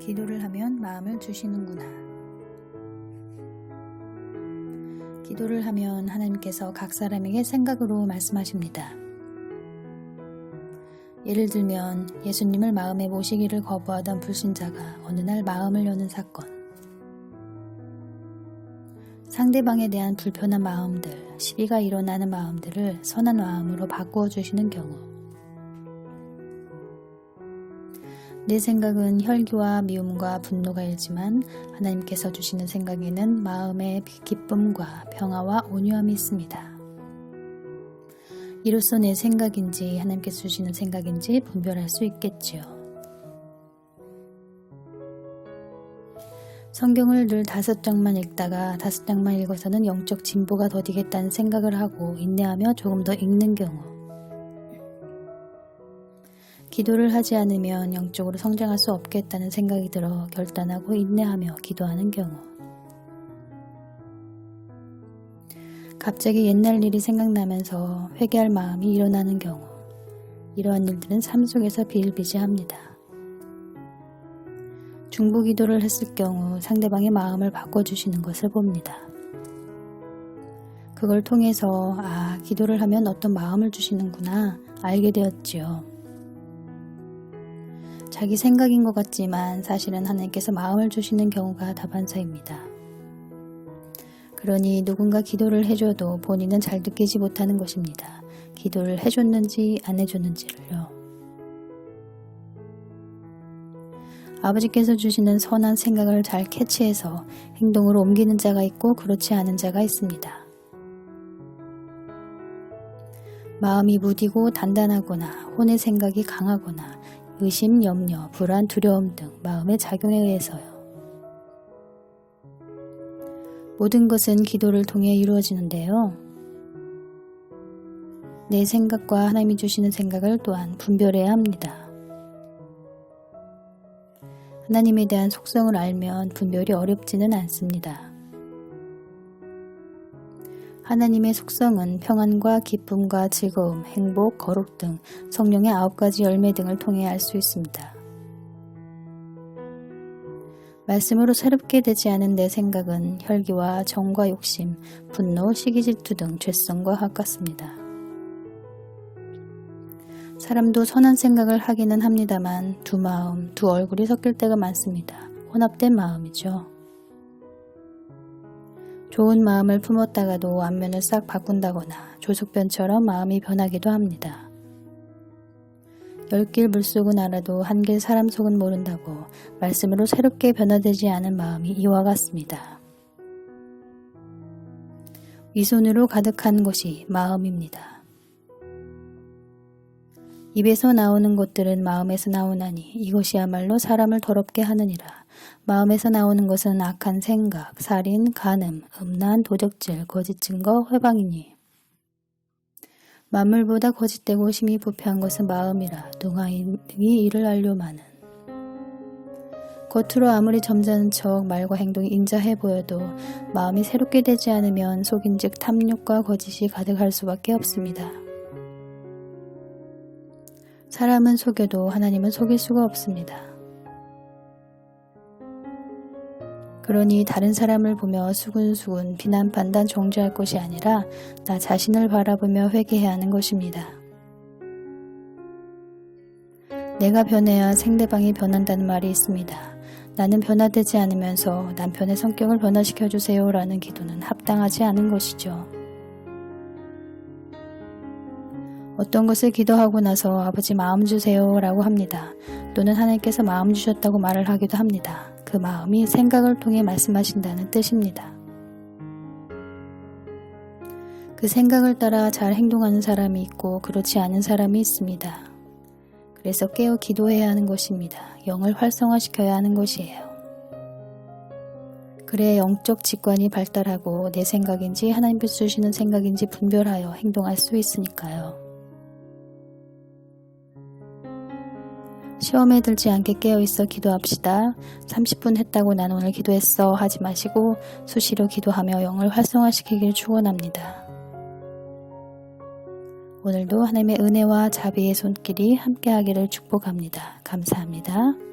기도를 하면 마음을 주시는구나. 기도를 하면 하나님께서 각 사람에게 생각으로 말씀하십니다. 예를 들면 예수님을 마음에 모시기를 거부하던 불신자가 어느 날 마음을 여는 사건, 상대방에 대한 불편한 마음들, 시비가 일어나는 마음들을 선한 마음으로 바꾸어 주시는 경우, 내 생각은 혈기와 미움과 분노가 일지만 하나님께서 주시는 생각에는 마음의 기쁨과 평화와 온유함이 있습니다. 이로써 내 생각인지 하나님께서 주시는 생각인지 분별할 수 있겠지요. 성경을 늘 5장만 읽다가 5장만 읽어서는 영적 진보가 더디겠다는 생각을 하고 인내하며 조금 더 읽는 경우, 기도를 하지 않으면 영적으로 성장할 수 없겠다는 생각이 들어 결단하고 인내하며 기도하는 경우, 갑자기 옛날 일이 생각나면서 회개할 마음이 일어나는 경우, 이러한 일들은 삶 속에서 비일비재합니다. 중보 기도를 했을 경우 상대방의 마음을 바꿔주시는 것을 봅니다. 그걸 통해서 기도를 하면 어떤 마음을 주시는구나 알게 되었지요. 자기 생각인 것 같지만 사실은 하나님께서 마음을 주시는 경우가 다반사입니다. 그러니 누군가 기도를 해줘도 본인은 잘 느끼지 못하는 것입니다. 기도를 해줬는지 안 해줬는지를요. 아버지께서 주시는 선한 생각을 잘 캐치해서 행동으로 옮기는 자가 있고 그렇지 않은 자가 있습니다. 마음이 무디고 단단하거나 혼의 생각이 강하거나 의심, 염려, 불안, 두려움 등 마음의 작용에 의해서요. 모든 것은 기도를 통해 이루어지는데요. 내 생각과 하나님이 주시는 생각을 또한 분별해야 합니다. 하나님에 대한 속성을 알면 분별이 어렵지는 않습니다. 하나님의 속성은 평안과 기쁨과 즐거움, 행복, 거룩 등 성령의 9가지 열매 등을 통해 알 수 있습니다. 말씀으로 새롭게 되지 않은 내 생각은 혈기와 정과 욕심, 분노, 시기 질투 등 죄성과 가깝습니다. 사람도 선한 생각을 하기는 합니다만 두 마음, 두 얼굴이 섞일 때가 많습니다. 혼합된 마음이죠. 좋은 마음을 품었다가도 안면을 싹 바꾼다거나 조석변처럼 마음이 변하기도 합니다. 10길 물속은 알아도 한 길 사람 속은 모른다고 말씀으로 새롭게 변화되지 않은 마음이 이와 같습니다. 위선으로 가득한 것이 마음입니다. 입에서 나오는 것들은 마음에서 나오나니 이것이야말로 사람을 더럽게 하느니라. 마음에서 나오는 것은 악한 생각, 살인, 간음, 음란, 도적질, 거짓 증거, 회방이니 만물보다 거짓되고 심히 부패한 것은 마음이라. 누가인이 이를 알려마는. 겉으로 아무리 점잖은 척 말과 행동이 인자해 보여도 마음이 새롭게 되지 않으면 속인즉 탐욕과 거짓이 가득할 수밖에 없습니다. 사람은 속여도 하나님은 속일 수가 없습니다. 그러니 다른 사람을 보며 수군수군 비난 판단 정죄할 것이 아니라 나 자신을 바라보며 회개해야 하는 것입니다. 내가 변해야 상대방이 변한다는 말이 있습니다. 나는 변화되지 않으면서 남편의 성격을 변화시켜주세요 라는 기도는 합당하지 않은 것이죠. 어떤 것을 기도하고 나서 아버지 마음 주세요 라고 합니다. 또는 하나님께서 마음 주셨다고 말을 하기도 합니다. 그 마음이 생각을 통해 말씀하신다는 뜻입니다. 그 생각을 따라 잘 행동하는 사람이 있고 그렇지 않은 사람이 있습니다. 그래서 깨어 기도해야 하는 것입니다. 영을 활성화시켜야 하는 것이에요. 그래야 영적 직관이 발달하고 내 생각인지 하나님께서 주시는 생각인지 분별하여 행동할 수 있으니까요. 시험에 들지 않게 깨어있어 기도합시다. 30분 했다고 난 오늘 기도했어 하지 마시고 수시로 기도하며 영을 활성화시키길 축원합니다. 오늘도 하나님의 은혜와 자비의 손길이 함께하기를 축복합니다. 감사합니다.